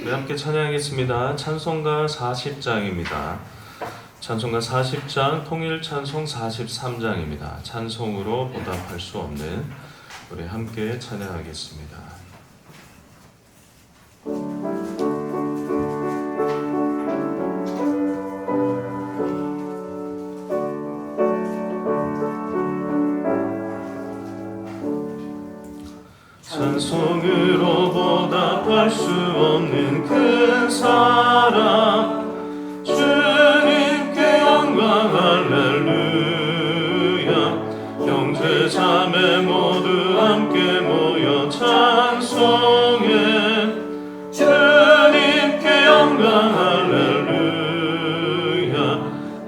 우리 함께 찬양하겠습니다. 찬송가 40장입니다. 찬송가 40장, 통일 찬송 43장입니다. 찬송으로 보답할 수 없는 우리 함께 찬양하겠습니다. 찬송으로 보답할 수 없는 큰 사랑, 주님께 영광 할렐루야. 형제 자매 모두 함께 모여 찬송해. 주님께 영광 할렐루야.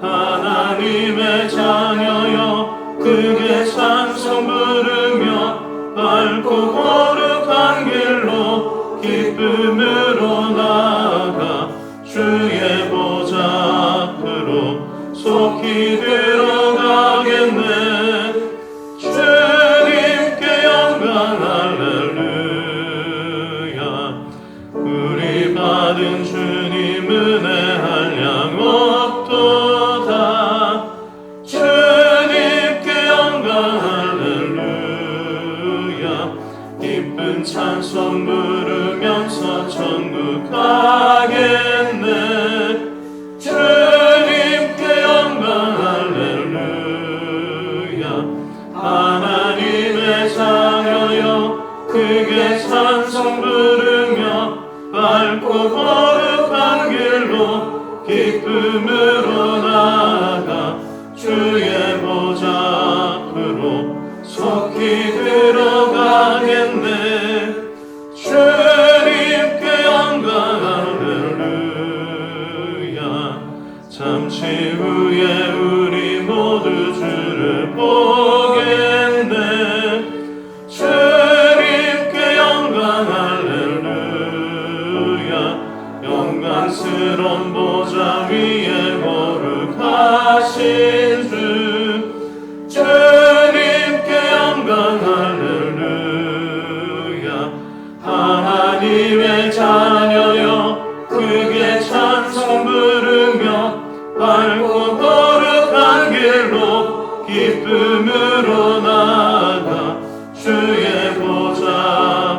하나님의 자녀여 크게 찬송 부르며 밝고 거룩한 길로 기쁨으로 나아가 주의 보좌 앞으로 속히 들어가겠네. 주님께 영광 할렐루야. 우리 받은 주님 은혜 한량 없도다. 주님께 영광 할렐루야. 기쁜 찬송 부르면서 천국 가겠네. 주님께 영광 할렐루야. 하나님의 자녀여 크게 찬송 부르며 밝고 거룩한 길로 기쁨으로 나아가 주의 보좌 앞으로 속히 들어가겠네. 주님께 영광 할렐루야. 잠시 후에 우리 모두 주를 보겠네. 주님께 영광 할렐루야. 영광스러운 보좌 위에 거룩하신 주, 주님께 영광 할렐루야. 하나님의 자녀여 크게 찬송 부르며 밝고 거룩한 길로 기쁨으로 나아가 주의 보좌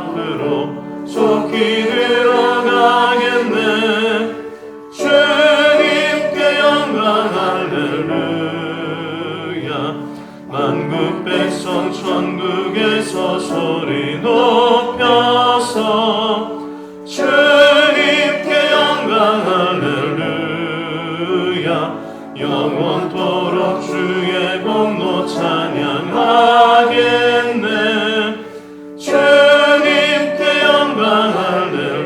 앞으로 속히 들어가겠네. 주님께 영광 할렐루야. 만국 백성 천국에서 소리 높여서 주님께 영광 할렐루야. 영원토록 주의 공로 찬양하겠네. 주님께 영광 할렐루야.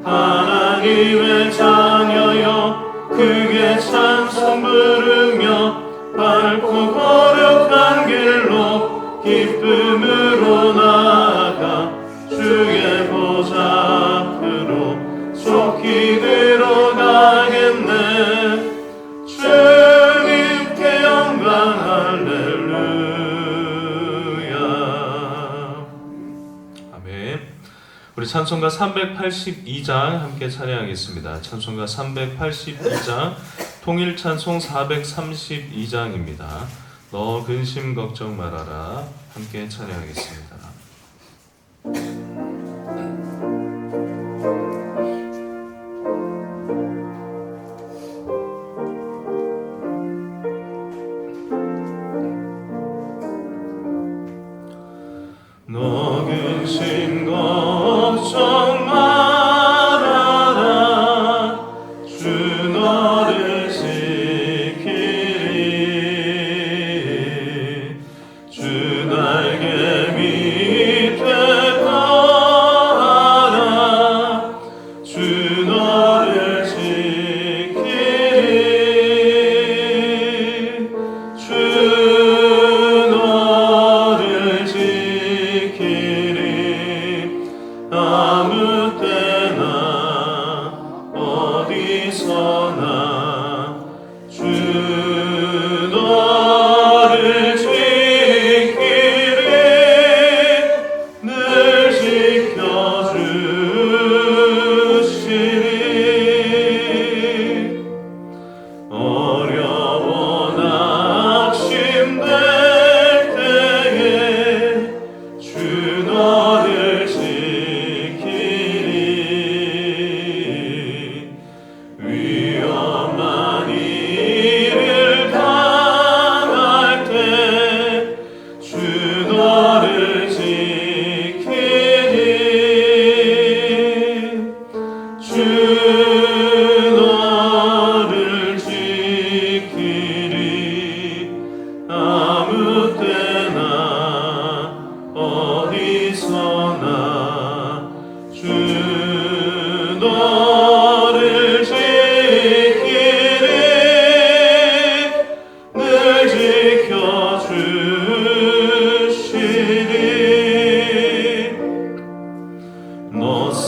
하나님의 자녀여 크게 찬송 부르며 밝고 거룩한 길로 기쁨으로 나아가 주의 보좌 앞으로 속히 들어가겠네. 주님께 영광 할렐루야. 아멘. 우리 찬송가 382장 함께 찬양하겠습니다. 찬송가 382장, 통일 찬송 432장입니다. 너 근심 걱정 말아라. 함께 찬양하겠습니다. 너 근심 걱정 말아라. 주 너를 지키리. 주 날개 위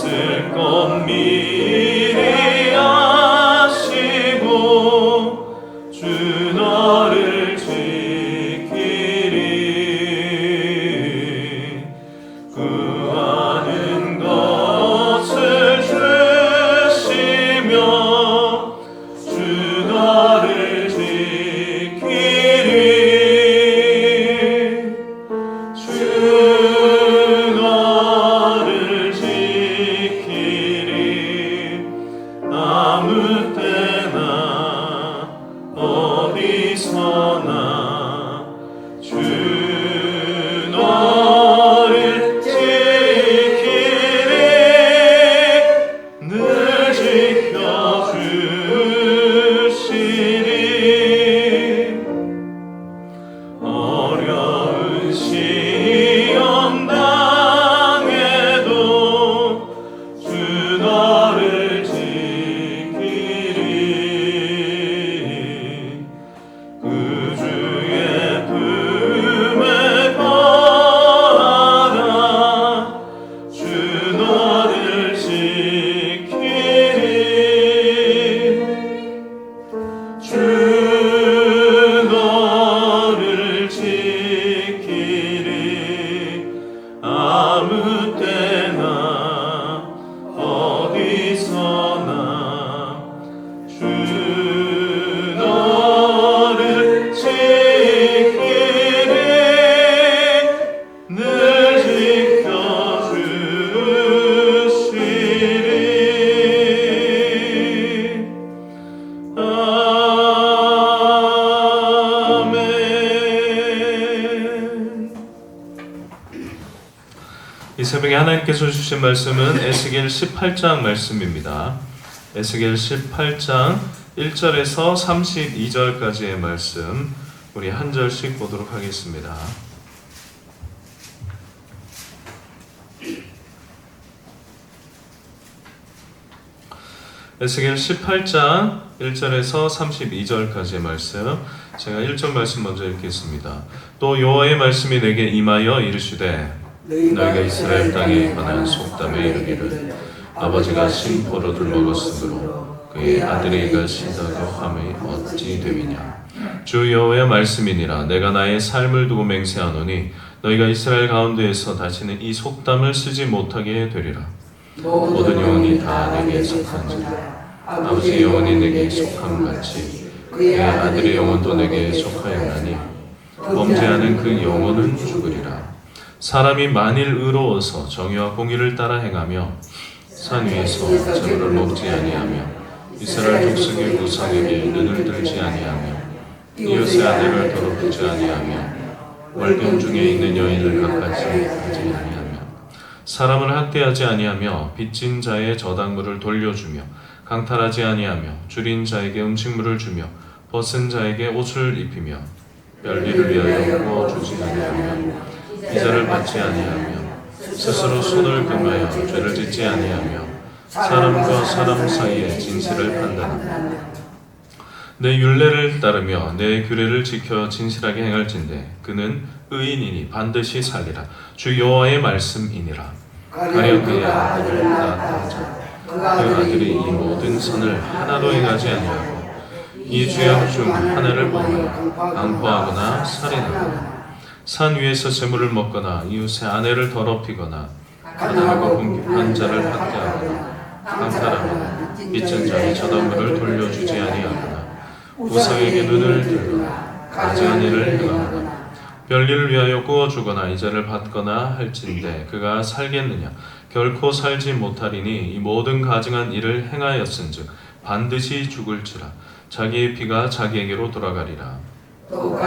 있을 것 미리 아시고 주 너를 지키리. 구하는 것을 주시며 주 너를 지키리. 주 너를 지키리. 아무 때나 어디서나 주 너를 지키리. 늘 지켜주시리. 어려운 시험 당해도 주 너를 지키리. 구주의 품에 거하라. 주 너를 지키리. 주 너를 지키리. 아무 때나 어디서나 주 너를 지키리. 늘 지켜주시리. 아멘. 이 새벽에 하나님께서 주신 말씀은 에스겔 18장 말씀입니다. 에스겔 18장 1절에서 32절까지의 말씀, 우리 한 절씩 보도록 하겠습니다. 에스겔 18장 1절에서 32절까지의 말씀, 제가 1절 말씀 먼저 읽겠습니다. 또 여호와의 말씀이 내게 임하여 이르시되 너희가 이스라엘 땅에 관한 속담에 이르기를 아버지가 신 포도를 먹었으므로 그의 아들이 이가 시다고 함이 어찌 됨이냐. 주 여호와의 말씀이니라. 내가 나의 삶을 두고 맹세하노니 너희가 이스라엘 가운데에서 다시는 이 속담을 쓰지 못하게 되리라. 모든 영혼이 다 내게 속한지라. 아버지의 영혼이 내게 속함같이 그의 아들의 영혼도 내게 속하였나니 범죄하는 그 영혼은 죽으리라. 사람이 만일 의로워서 정의와 공의를 따라 행하며 산 위에서 재물을 먹지 아니하며 이스라엘 족속의 우상에게 눈을 들지 아니하며 이웃의 아내를 더럽히지 아니하며 월경 중에 있는 여인을 갖가지 하지 아니하며 사람을 학대하지 아니하며 빚진 자의 저당물을 돌려주며 강탈하지 아니하며 줄인 자에게 음식물을 주며 벗은 자에게 옷을 입히며 별일을 위하여 구워주지 아니하며 이자를 받지 아니하며 스스로 손을 금하여 죄를 짓지 아니하며 사람과 사람 사이에 진실을 판단하며 내 율례를 따르며 내 규례를 지켜 진실하게 행할진대 그는 의인이니 반드시 살리라. 주 여호와의 말씀이니라. 가려 그의 아들을 낳았다 하자 그 아들이 이 모든 선을 하나도 행하지 아니하고 이 죄악 중 하나를 범하여 강포하거나 살인하거나 산 위에서 재물을 먹거나 이웃의 아내를 더럽히거나 가난하고 궁핍한 자를 학대하거나 강탈하거나 빚진 자의 저당물을 돌려주지 아니하거나 우상에게 눈을 들거나 가증한 일을 행하거나 별일을 위하여 구워주거나 이자를 받거나 할진대 그가 살겠느냐. 결코 살지 못하리니 이 모든 가증한 일을 행하였은즉 반드시 죽을지라. 자기의 피가 자기에게로 돌아가리라. 그가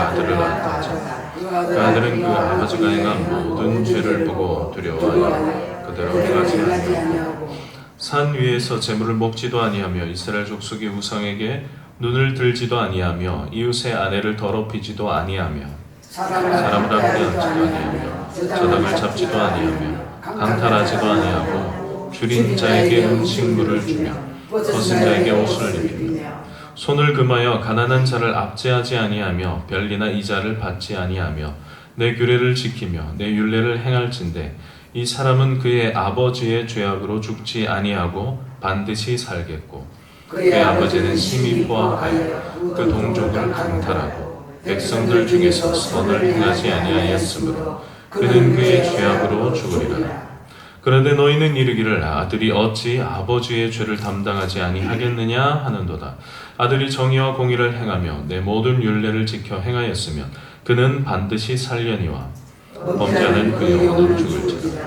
아들을 낳았다 하자 그 아들은 그 아버지가 행한 모든 죄를 보고 두려워하여 그대로 행하지 아니하고 산 위에서 재물을 먹지도 아니하며 이스라엘 족속의 우상에게 눈을 들지도 아니하며 이웃의 아내를 더럽히지도 아니하며 사람을 학대하지도 아니하며 저당을 잡지도 아니하며 강탈하지도 아니하고 줄인 자에게 음식물을 주며 벗은 자에게 옷을 입히며 손을 금하여 가난한 자를 압제하지 아니하며 별리나 이자를 받지 아니하며 내 규례를 지키며 내 율례를 행할진대 이 사람은 그의 아버지의 죄악으로 죽지 아니하고 반드시 살겠고 그의 아버지는 심히 포악하여 그 동족을 강탈하고 백성들 중에서 선을 행하지 아니하였으므로 그는 그의 죄악으로 죽으리라. 그런데 너희는 이르기를 아들이 어찌 아버지의 죄를 담당하지 아니하겠느냐 하는도다. 아들이 정의와 공의를 행하며 내 모든 율례를 지켜 행하였으면 그는 반드시 살려니와 범죄하는 그 영혼은 죽을지라.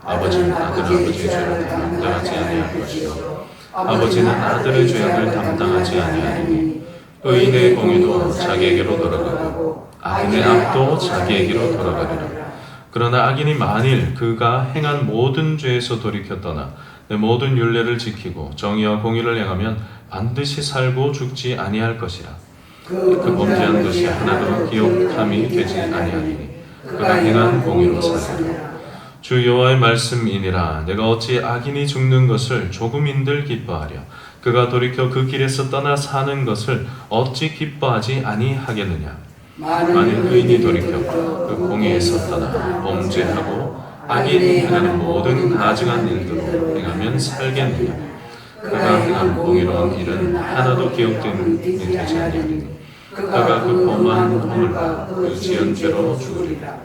아버지는 아버지의 죄를 담당하지 아니할 것이요 아버지는 아들의 죄악을 담당하지 아니하리니 의인의 공의도 자기에게로 돌아가고 악인의 악도 자기에게로 돌아가리라. 그러나 악인이 만일 그가 행한 모든 죄에서 돌이켜 떠나 내 모든 율례를 지키고 정의와 공의를 행하면 반드시 살고 죽지 아니할 것이라. 그 범죄한 것이 하나도 기억함이 되지 아니하리니 그가 행한 공의로 살리라. 주 여호와의 말씀이니라. 내가 어찌 악인이 죽는 것을 조금인들 기뻐하랴. 그가 돌이켜 그 길에서 떠나 사는 것을 어찌 기뻐하지 아니하겠느냐. 만일 의인이 돌이켜 그 공의에서 떠나 범죄하고 악인이 행하는 모든 가증한 일들로 행하면 살겠느냐. 그가 행한 공의로운 일은 하나도 기억되지 아니하리니 그가 그 범한 허물과 그 지은 죄로 죽으리라.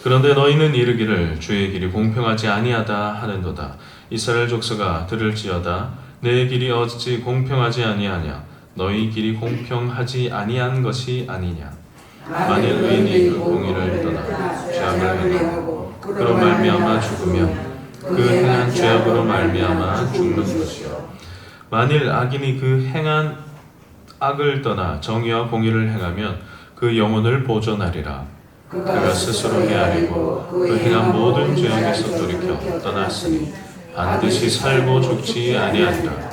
그런데 너희는 이르기를 주의 길이 공평하지 아니하다 하는도다. 이스라엘 족속아 들을지어다. 내 길이 어찌 공평하지 아니하냐. 너희 길이 공평하지 아니한 것이 아니냐. 만일 의인이 그 공의를 떠나 죄악을 행하고 그로 말미암아 죽으면 그 행한 죄악으로 말미암아 죽는 것이요 만일 악인이 그 행한 악을 떠나 정의와 공의를 행하면 그 영혼을 보존하리라. 그가 스스로 헤아리고 그 행한 모든 죄악에서 돌이켜 떠났으니 반드시 살고 죽지 아니하리라.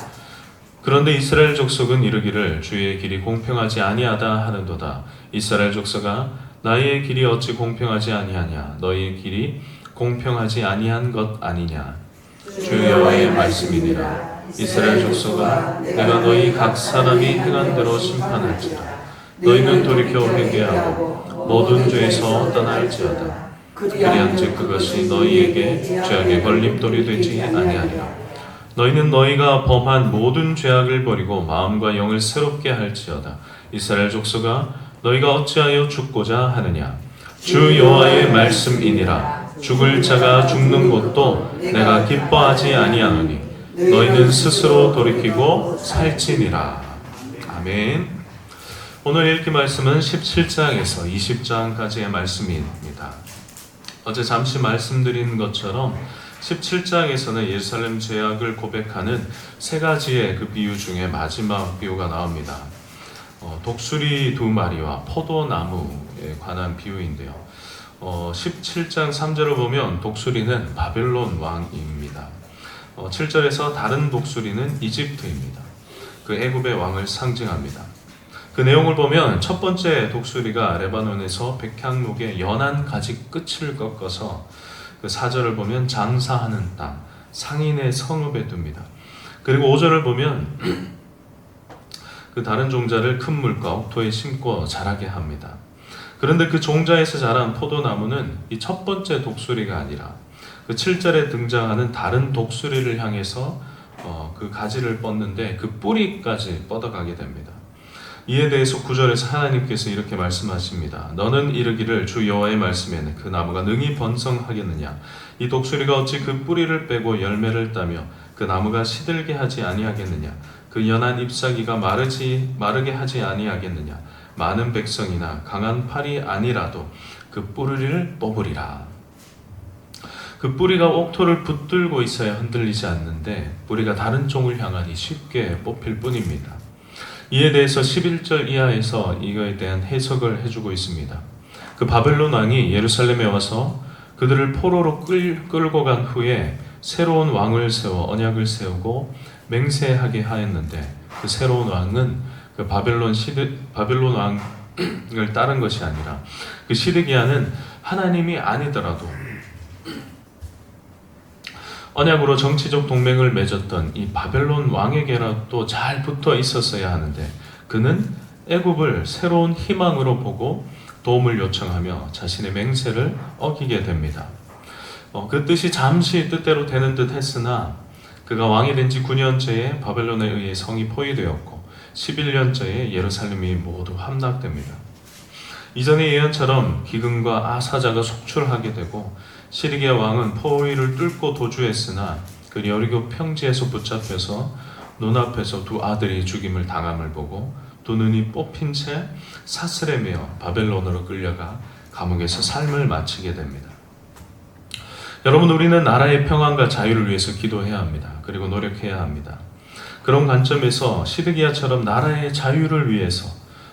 그런데 이스라엘 족속은 이르기를 주의 길이 공평하지 아니하다 하는도다. 이스라엘 족속아 나의 길이 어찌 공평하지 아니하냐. 너희의 길이 공평하지 아니한 것 아니냐. 주 여호와의 말씀이니라. 이스라엘 족속아 내가 너희 각 사람이 행한 대로 심판할지라. 너희는 돌이켜 회개하고 모든 죄에서 떠날지어다. 그리한즉 그것이 너희에게 죄악의 걸림돌이 되지 아니하리라. 너희는 너희가 범한 모든 죄악을 버리고 마음과 영을 새롭게 할지어다. 이스라엘 족속아 너희가 어찌하여 죽고자 하느냐. 주 여호와의 말씀이니라. 죽을 자가 죽는 것도 내가 기뻐하지 아니하노니 너희는 스스로 돌이키고 살지니라. 아멘. 오늘 읽기 말씀은 17장에서 20장까지의 말씀입니다. 어제 잠시 말씀드린 것처럼 17장에서는 예루살렘 죄악을 고백하는 세 가지의 그 비유 중에 마지막 비유가 나옵니다. 독수리 2마리와 포도나무에 관한 비유인데요. 17장 3절을 보면 독수리는 바벨론 왕입니다. 7절에서 다른 독수리는 이집트입니다. 그 애굽의 왕을 상징합니다. 그 내용을 보면 첫 번째 독수리가 레바논에서 백향목의 연한 가지 끝을 꺾어서 그 4절을 보면 장사하는 땅, 상인의 성읍에 둡니다. 그리고 5절을 보면 그 다른 종자를 큰 물과 옥토에 심고 자라게 합니다. 그런데 그 종자에서 자란 포도나무는 이 첫 번째 독수리가 아니라 그 7절에 등장하는 다른 독수리를 향해서 그 가지를 뻗는데 그 뿌리까지 뻗어가게 됩니다. 이에 대해서 9절에서 하나님께서 이렇게 말씀하십니다. 너는 이르기를 주 여호와의 말씀에는 그 나무가 능히 번성하겠느냐. 이 독수리가 어찌 그 뿌리를 빼고 열매를 따며 그 나무가 시들게 하지 아니하겠느냐. 그 연한 잎사귀가 마르게 하지 아니하겠느냐. 많은 백성이나 강한 팔이 아니라도 그 뿌리를 뽑으리라. 그 뿌리가 옥토를 붙들고 있어야 흔들리지 않는데 뿌리가 다른 종을 향하니 쉽게 뽑힐 뿐입니다. 이에 대해서 11절 이하에서 이거에 대한 해석을 해주고 있습니다. 그 바벨론 왕이 예루살렘에 와서 그들을 포로로 끌고 간 후에 새로운 왕을 세워 언약을 세우고 맹세하게 하였는데 그 새로운 왕은 그 바벨론 왕을 따른 것이 아니라 그 시드기야는 하나님이 아니더라도 언약으로 정치적 동맹을 맺었던 이 바벨론 왕에게라도 잘 붙어 있었어야 하는데 그는 애굽을 새로운 희망으로 보고 도움을 요청하며 자신의 맹세를 어기게 됩니다. 그 뜻이 잠시 뜻대로 되는 듯 했으나 그가 왕이 된 지 9년째에 바벨론에 의해 성이 포위되었고 11년째에 예루살렘이 모두 함락됩니다. 이전의 예언처럼 기근과 아사자가 속출하게 되고 시리기아 왕은 포위를 뚫고 도주했으나 그 여리고 평지에서 붙잡혀서 눈앞에서 두 아들이 죽임을 당함을 보고 두 눈이 뽑힌 채 사슬에 매어 바벨론으로 끌려가 감옥에서 삶을 마치게 됩니다. 여러분, 우리는 나라의 평안과 자유를 위해서 기도해야 합니다. 그리고 노력해야 합니다. 그런 관점에서 시드기야처럼 나라의 자유를 위해서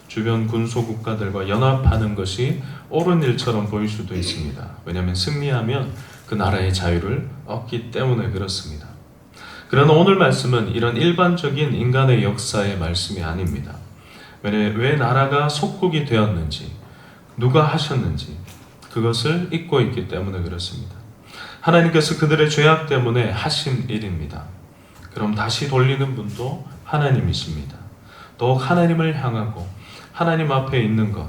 주변 군소국가들과 연합하는 것이 옳은 일처럼 보일 수도 있습니다. 왜냐하면 승리하면 그 나라의 자유를 얻기 때문에 그렇습니다. 그러나 오늘 말씀은 이런 일반적인 인간의 역사의 말씀이 아닙니다. 왜 나라가 속국이 되었는지, 누가 하셨는지 그것을 잊고 있기 때문에 그렇습니다. 하나님께서 그들의 죄악 때문에 하신 일입니다. 그럼 다시 돌리는 분도 하나님이십니다. 더욱 하나님을 향하고 하나님 앞에 있는 것,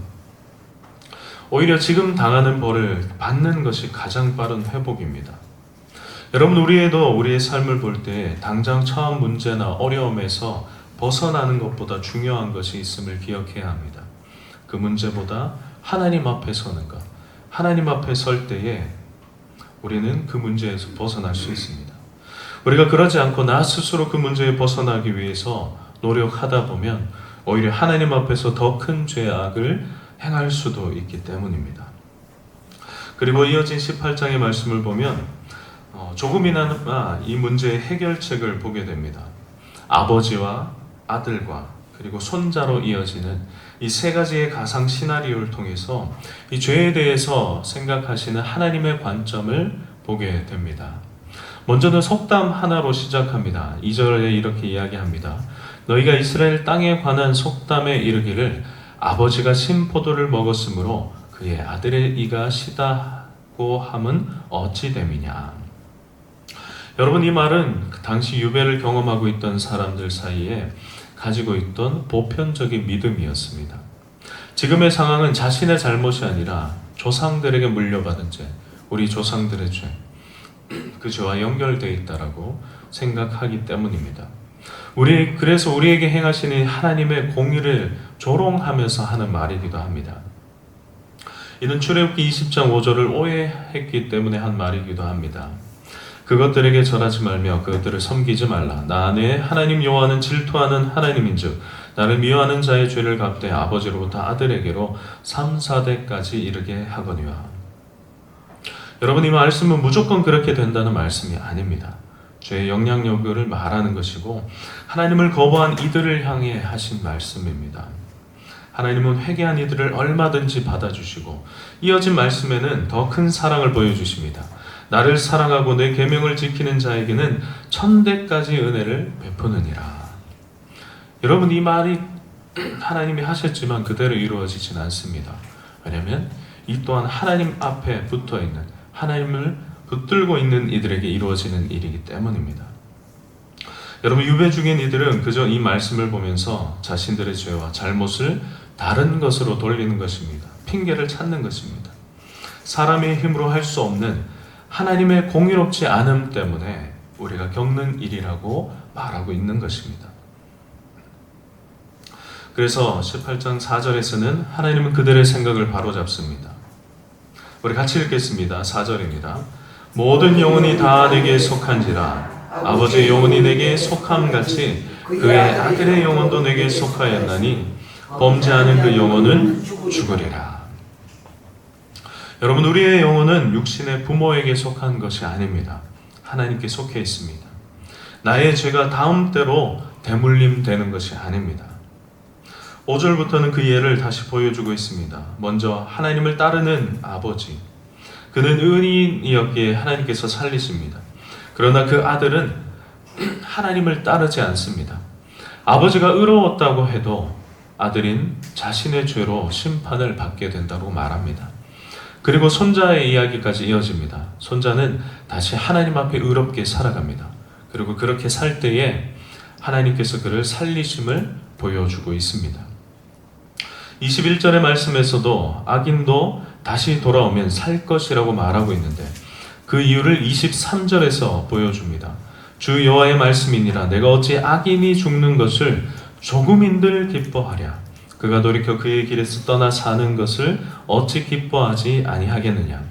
오히려 지금 당하는 벌을 받는 것이 가장 빠른 회복입니다. 여러분, 우리의 삶을 볼 때 당장 처한 문제나 어려움에서 벗어나는 것보다 중요한 것이 있음을 기억해야 합니다. 그 문제보다 하나님 앞에 서는 것, 하나님 앞에 설 때에 우리는 그 문제에서 벗어날 수 있습니다. 우리가 그러지 않고 나 스스로 그 문제에 벗어나기 위해서 노력하다 보면 오히려 하나님 앞에서 더 큰 죄악을 행할 수도 있기 때문입니다. 그리고 이어진 18장의 말씀을 보면 조금이나마 이 문제의 해결책을 보게 됩니다. 아버지와 아들과 그리고 손자로 이어지는 이 세 가지의 가상 시나리오를 통해서 이 죄에 대해서 생각하시는 하나님의 관점을 보게 됩니다. 먼저는 속담 하나로 시작합니다. 2절에 이렇게 이야기합니다. 너희가 이스라엘 땅에 관한 속담에 이르기를 아버지가 신 포도를 먹었으므로 그의 아들의 이가 시다고 함은 어찌 됨이냐. 여러분, 이 말은 당시 유배를 경험하고 있던 사람들 사이에 가지고 있던 보편적인 믿음이었습니다. 지금의 상황은 자신의 잘못이 아니라 조상들에게 물려받은 죄, 우리 조상들의 죄, 그 죄와 연결되어 있다라고 생각하기 때문입니다. 그래서 우리에게 행하시는 하나님의 공의를 조롱하면서 하는 말이기도 합니다. 이는 출애굽기 20장 5절을 오해했기 때문에 한 말이기도 합니다. 그것들에게 절하지 말며 그것들을 섬기지 말라. 나 내 하나님 여호와는 질투하는 하나님인즉 나를 미워하는 자의 죄를 갚되 아버지로부터 아들에게로 3, 4대까지 이르게 하거니와. 여러분, 이 말씀은 무조건 그렇게 된다는 말씀이 아닙니다. 죄의 영향력을 말하는 것이고 하나님을 거부한 이들을 향해 하신 말씀입니다. 하나님은 회개한 이들을 얼마든지 받아주시고 이어진 말씀에는 더 큰 사랑을 보여주십니다. 나를 사랑하고 내 계명을 지키는 자에게는 1000대까지 은혜를 베푸느니라. 여러분, 이 말이 하나님이 하셨지만 그대로 이루어지진 않습니다. 왜냐하면 이 또한 하나님 앞에 붙어있는, 하나님을 붙들고 있는 이들에게 이루어지는 일이기 때문입니다. 여러분, 유배 중인 이들은 그저 이 말씀을 보면서 자신들의 죄와 잘못을 다른 것으로 돌리는 것입니다. 핑계를 찾는 것입니다. 사람의 힘으로 할 수 없는 하나님의 공의롭지 않음 때문에 우리가 겪는 일이라고 말하고 있는 것입니다. 그래서 18장 4절에서는 하나님은 그들의 생각을 바로잡습니다. 우리 같이 읽겠습니다. 4절입니다. 모든 영혼이 다 내게 속한지라 아버지의 영혼이 내게 속함같이 그의 아들의 영혼도 내게 속하였나니 범죄하는 그 영혼은 죽으리라. 여러분, 우리의 영혼은 육신의 부모에게 속한 것이 아닙니다. 하나님께 속해 있습니다. 나의 죄가 다음 때로 대물림 되는 것이 아닙니다. 5절부터는 그 예를 다시 보여주고 있습니다. 먼저 하나님을 따르는 아버지, 그는 의인이었기에 하나님께서 살리십니다. 그러나 그 아들은 하나님을 따르지 않습니다. 아버지가 의로웠다고 해도 아들인 자신의 죄로 심판을 받게 된다고 말합니다. 그리고 손자의 이야기까지 이어집니다. 손자는 다시 하나님 앞에 의롭게 살아갑니다. 그리고 그렇게 살 때에 하나님께서 그를 살리심을 보여주고 있습니다. 21절의 말씀에서도 악인도 다시 돌아오면 살 것이라고 말하고 있는데 그 이유를 23절에서 보여줍니다. 주 여호와의 말씀이니라 내가 어찌 악인이 죽는 것을 조금인들 기뻐하랴. 그가 돌이켜 그의 길에서 떠나 사는 것을 어찌 기뻐하지 아니하겠느냐.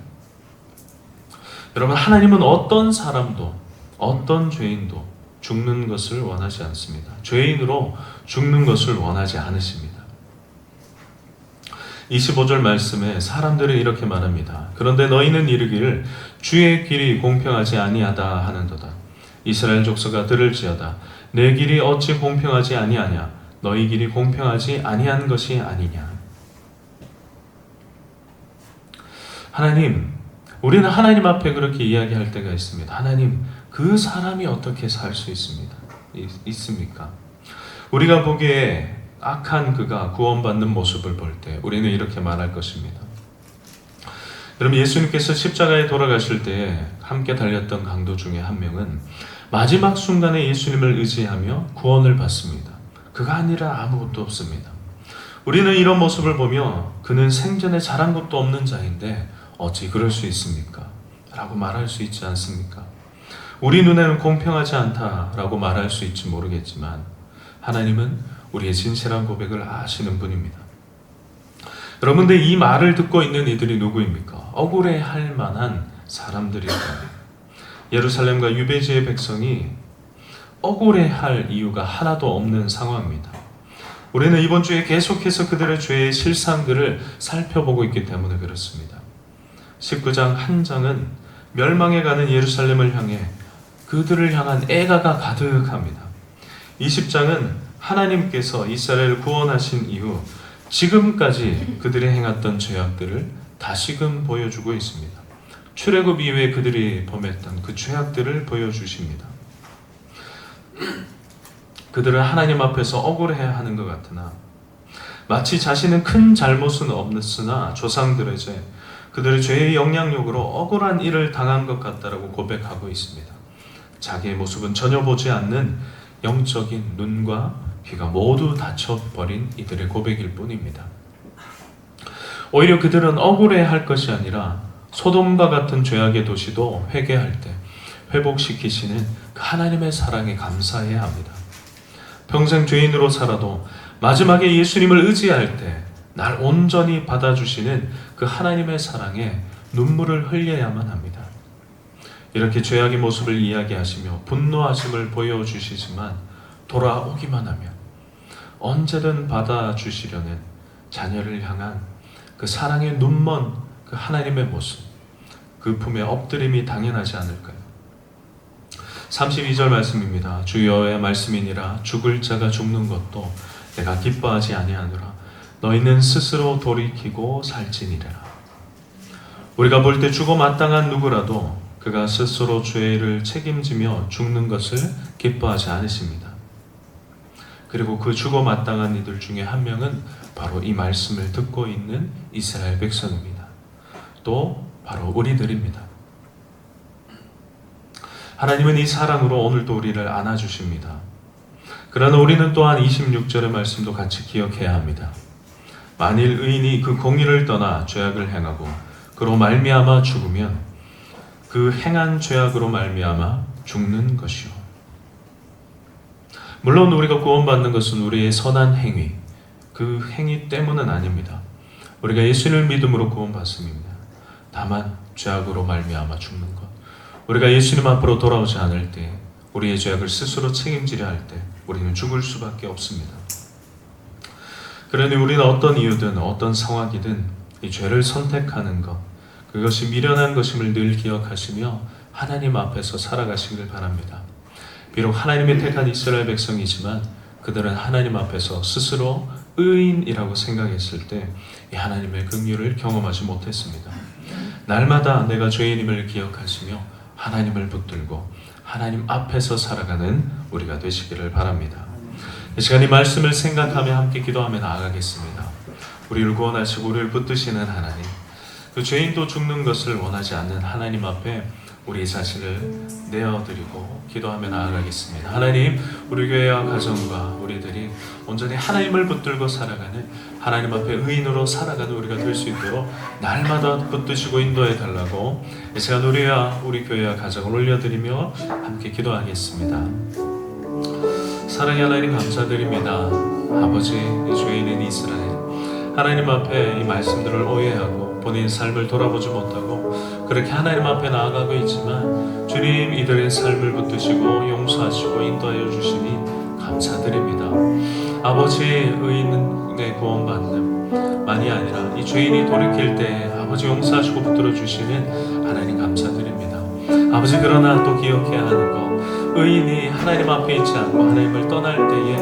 여러분, 하나님은 어떤 사람도 어떤 죄인도 죽는 것을 원하지 않습니다. 죄인으로 죽는 것을 원하지 않으십니다. 25절 말씀에 사람들은 이렇게 말합니다. 그런데 너희는 이르기를 주의 길이 공평하지 아니하다 하는도다. 이스라엘 족속아 들을지어다. 내 길이 어찌 공평하지 아니하냐. 너희 길이 공평하지 아니한 것이 아니냐. 하나님, 우리는 하나님 앞에 그렇게 이야기할 때가 있습니다. 하나님, 그 사람이 어떻게 살 수 있습니까? 우리가 보기에 악한 그가 구원받는 모습을 볼 때 우리는 이렇게 말할 것입니다. 여러분, 예수님께서 십자가에 돌아가실 때 함께 달렸던 강도 중에 한 명은 마지막 순간에 예수님을 의지하며 구원을 받습니다. 그가 아니라 아무것도 없습니다. 우리는 이런 모습을 보며 그는 생전에 잘한 것도 없는 자인데 어찌 그럴 수 있습니까? 라고 말할 수 있지 않습니까? 우리 눈에는 공평하지 않다라고 말할 수 있지 모르겠지만 하나님은 우리의 진실한 고백을 아시는 분입니다. 여러분들, 이 말을 듣고 있는 이들이 누구입니까? 억울해할 만한 사람들입니다. 예루살렘과 유배지의 백성이 억울해할 이유가 하나도 없는 상황입니다. 우리는 이번 주에 계속해서 그들의 죄의 실상들을 살펴보고 있기 때문에 그렇습니다. 19장 한 장은 멸망해 가는 예루살렘을 향해 그들을 향한 애가가 가득합니다. 20장은 하나님께서 이스라엘을 구원하신 이후 지금까지 그들이 행했던 죄악들을 다시금 보여주고 있습니다. 출애굽 이후에 그들이 범했던 그 죄악들을 보여주십니다. 그들은 하나님 앞에서 억울해야 하는 것 같으나 마치 자신은 큰 잘못은 없으나 조상들의 죄, 그들의 죄의 영향력으로 억울한 일을 당한 것 같다라고 고백하고 있습니다. 자기의 모습은 전혀 보지 않는 영적인 눈과 귀가 모두 닫혀버린 이들의 고백일 뿐입니다. 오히려 그들은 억울해할 것이 아니라 소돔과 같은 죄악의 도시도 회개할 때 회복시키시는 그 하나님의 사랑에 감사해야 합니다. 평생 죄인으로 살아도 마지막에 예수님을 의지할 때 날 온전히 받아주시는 그 하나님의 사랑에 눈물을 흘려야만 합니다. 이렇게 죄악의 모습을 이야기하시며 분노하심을 보여주시지만 돌아오기만 하면 언제든 받아주시려는 자녀를 향한 그 사랑의 눈먼 그 하나님의 모습, 그 품에 엎드림이 당연하지 않을까요? 32절 말씀입니다. 주 여호와의 말씀이니라 죽을 자가 죽는 것도 내가 기뻐하지 아니하노라. 너희는 스스로 돌이키고 살지니라. 우리가 볼 때 죽어 마땅한 누구라도 그가 스스로 죄를 책임지며 죽는 것을 기뻐하지 않으십니다. 그리고 그 죽어 마땅한 이들 중에 한 명은 바로 이 말씀을 듣고 있는 이스라엘 백성입니다. 또 바로 우리들입니다. 하나님은 이 사랑으로 오늘도 우리를 안아주십니다. 그러나 우리는 또한 26절의 말씀도 같이 기억해야 합니다. 만일 의인이 그 공의를 떠나 죄악을 행하고 그로 말미암아 죽으면 그 행한 죄악으로 말미암아 죽는 것이요. 물론 우리가 구원받는 것은 우리의 선한 행위, 그 행위 때문은 아닙니다. 우리가 예수를 믿음으로 구원받습니다. 다만 죄악으로 말미암아 죽는 것, 우리가 예수님 앞으로 돌아오지 않을 때 우리의 죄악을 스스로 책임지려 할 때 우리는 죽을 수밖에 없습니다. 그러니 우리는 어떤 이유든 어떤 상황이든 이 죄를 선택하는 것, 그것이 미련한 것임을 늘 기억하시며 하나님 앞에서 살아가시길 바랍니다. 비록 하나님의 택한 이스라엘 백성이지만 그들은 하나님 앞에서 스스로 의인이라고 생각했을 때 이 하나님의 긍휼을 경험하지 못했습니다. 날마다 내가 죄인임을 기억하시며 하나님을 붙들고 하나님 앞에서 살아가는 우리가 되시기를 바랍니다. 이 시간 이 말씀을 생각하며 함께 기도하며 나아가겠습니다. 우리를 구원하시고 우리를 붙드시는 하나님, 그 죄인도 죽는 것을 원하지 않는 하나님 앞에 우리 자신을 내어드리고 기도하며 나아가겠습니다. 하나님, 우리 교회와 가정과 우리들이 온전히 하나님을 붙들고 살아가는, 하나님 앞에 의인으로 살아가는 우리가 될 수 있도록 날마다 붙드시고 인도해 달라고 이 시간 우리와 우리 교회와 가정을 올려드리며 함께 기도하겠습니다. 사랑의 하나님, 감사드립니다. 아버지, 이 죄인인 이스라엘, 하나님 앞에 이 말씀들을 오해하고 본인 삶을 돌아보지 못하고 그렇게 하나님 앞에 나아가고 있지만 주님, 이들의 삶을 붙드시고 용서하시고 인도하여 주시니 감사드립니다. 아버지, 의인의 구원받는 만이 아니라 이 죄인이 돌이킬 때 아버지 용서하시고 붙들어 주시는 하나님 감사드립니다. 아버지, 그러나 또 기억해야 하는 것, 의인이 하나님 앞에 있지 않고 하나님을 떠날 때에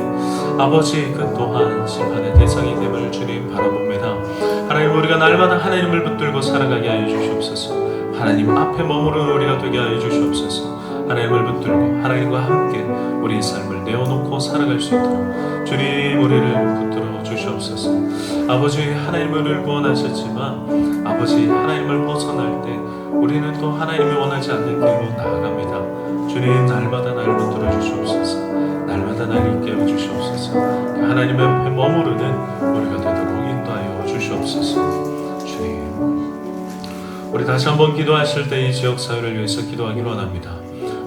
아버지, 그 또한 심판의 대상이 됨을 주님 바라봅니다. 하나님, 우리가 날마다 하나님을 붙들고 살아가게 하여 주시옵소서. 하나님 앞에 머무르는 우리가 되게 하여 주시옵소서. 하나님을 붙들고 하나님과 함께 우리의 삶을 내어놓고 살아갈 수 있도록 주님, 우리를 붙들어 주시옵소서. 아버지, 하나님은 우리를 구원하셨지만 아버지, 하나님을 벗어날 때 우리는 또 하나님이 원하지 않는 길로 나아갑니다. 주님, 날마다 나를 붙들어 주시옵소서. 날마다 나를 깨워 주시옵소서. 하나님 앞에 머무르는 우리가 되도록 인도하여 주시옵소서. 주님, 우리 다시 한번 기도하실 때 이 지역사회를 위해서 기도하기를 원합니다.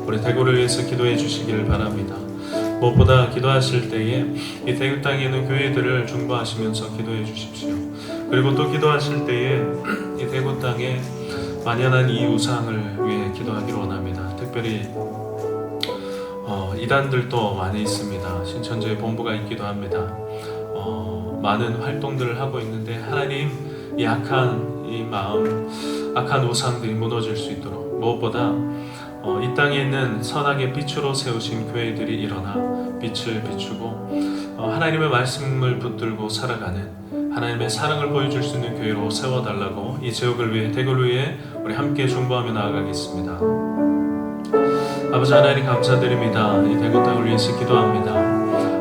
우리 대구를 위해서 기도해 주시기를 바랍니다. 무엇보다 기도하실 때에 이 대구 땅에 있는 교회들을 중보하시면서 기도해 주십시오. 그리고 또 기도하실 때에 이 대구 땅에 만연한 이 우상을 위해 기도하기를 원합니다. 특별히 이단들도 많이 있습니다. 신천지의 본부가 있기도 합니다. 많은 활동들을 하고 있는데 하나님, 이 악한 이 마음, 악한 우상들이 무너질 수 있도록 무엇보다 이 땅에 있는 선악의 빛으로 세우신 교회들이 일어나 빛을 비추고 하나님의 말씀을 붙들고 살아가는, 하나님의 사랑을 보여줄 수 있는 교회로 세워달라고 이 지역을 위해, 대구를 위해 우리 함께 중보하며 나아가겠습니다. 아버지 하나님, 감사드립니다. 이 대구 땅을 위해서 기도합니다.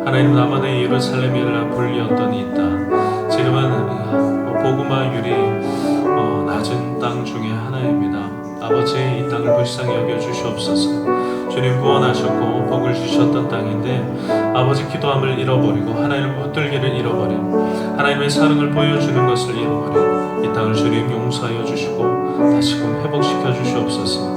하나님, 나만의 예루살렘이라 불리었던 이 땅, 지금은 보구마율이 낮은 땅 중에 하나입니다. 아버지, 이 땅을 불쌍히 여겨 주시옵소서. 주님, 구원하셨고 복을 주셨던 땅인데 아버지, 기도함을 잃어버리고 하나님을 붙들기를 잃어버린, 하나님의 사랑을 보여주는 것을 잃어버린 이 땅을 주님 용서하여 주시고 다시금 회복시켜 주시옵소서.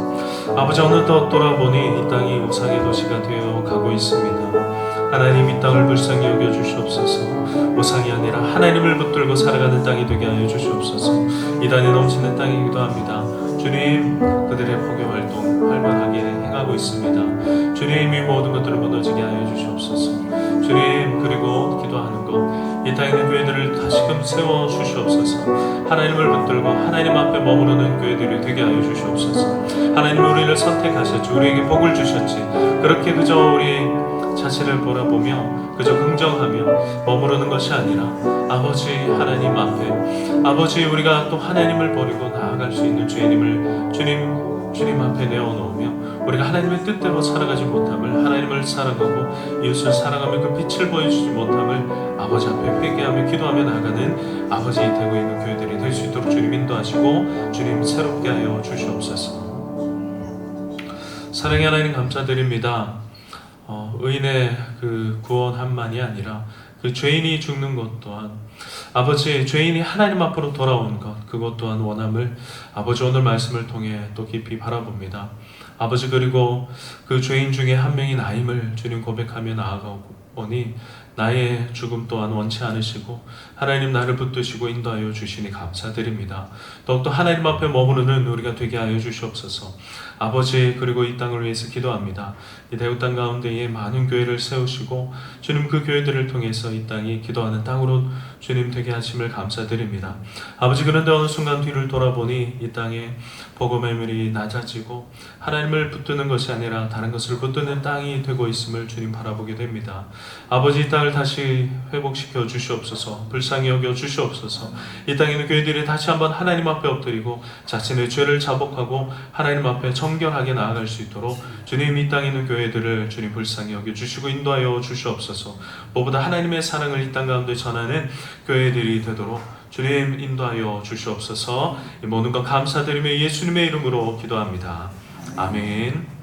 아버지, 어느덧 돌아보니 이 땅이 우상의 도시가 되어 가고 있습니다. 하나님, 이 땅을 불쌍히 여겨 주시옵소서. 우상이 아니라 하나님을 붙들고 살아가는 땅이 되게 하여 주시옵소서. 이단이 넘치는 땅이기도 합니다. 주님, 그들의 포교 활동 활발하게 행하고 있습니다. 주님, 이 모든 것들을 무너지게 하여 주시옵소서. 주님, 그리고 기도하는 것, 이 땅에 있는 교회들을 다시금 세워 주시옵소서. 하나님을 붙들고 하나님 앞에 머무르는 교회들이 되게 하여 주시옵소서. 하나님, 우리를 선택하셨지, 우리에게 복을 주셨지, 그렇게 그저 우리 자신을 돌아보며 그저 긍정하며 머무르는 것이 아니라 아버지, 하나님 앞에 아버지, 우리가 또 하나님을 버리고 나아갈 수 있는 죄인임을 주님 앞에 내어놓으며 우리가 하나님의 뜻대로 살아가지 못함을, 하나님을 사랑하고 이웃을 사랑하며 그 빛을 보여주지 못함을 아버지 앞에 회개하며 기도하며 나아가는 아버지, 되고 있는 교회들이 될 수 있도록 주님 인도하시고 주님 새롭게 하여 주시옵소서. 사랑의 하나님, 감사드립니다. 의인의 그 구원함만이 아니라 그 죄인이 죽는 것 또한, 아버지, 죄인이 하나님 앞으로 돌아오는 것, 그것 또한 원함을 아버지, 오늘 말씀을 통해 또 깊이 바라봅니다. 아버지, 그리고 그 죄인 중에 한 명이 나임을 주님 고백하며 나아가오니 나의 죽음 또한 원치 않으시고 하나님, 나를 붙드시고 인도하여 주시니 감사드립니다. 더욱더 하나님 앞에 머무르는 우리가 되게 하여 주시옵소서. 아버지, 그리고 이 땅을 위해서 기도합니다. 이 대구 땅 가운데에 많은 교회를 세우시고 주님, 그 교회들을 통해서 이 땅이 기도하는 땅으로 주님 되게 하심을 감사드립니다. 아버지, 그런데 어느 순간 뒤를 돌아보니 이 땅에 복음의 물이 낮아지고 하나님을 붙드는 것이 아니라 다른 것을 붙드는 땅이 되고 있음을 주님 바라보게 됩니다. 아버지, 이 땅을 다시 회복시켜 주시옵소서. 불쌍히 여겨 주시옵소서. 이 땅에 있는 교회들이 다시 한번 하나님 앞에 엎드리고 자신의 죄를 자복하고 하나님 앞에 정결하게 나아갈 수 있도록 주님, 이 땅에 있는 교회들을 주님 불쌍히 여겨 주시고 인도하여 주시옵소서. 무엇보다 하나님의 사랑을 이 땅 가운데 전하는 교회들이 되도록 주님 인도하여 주시옵소서. 이 모든 것 감사드리며 예수님의 이름으로 기도합니다. 아멘.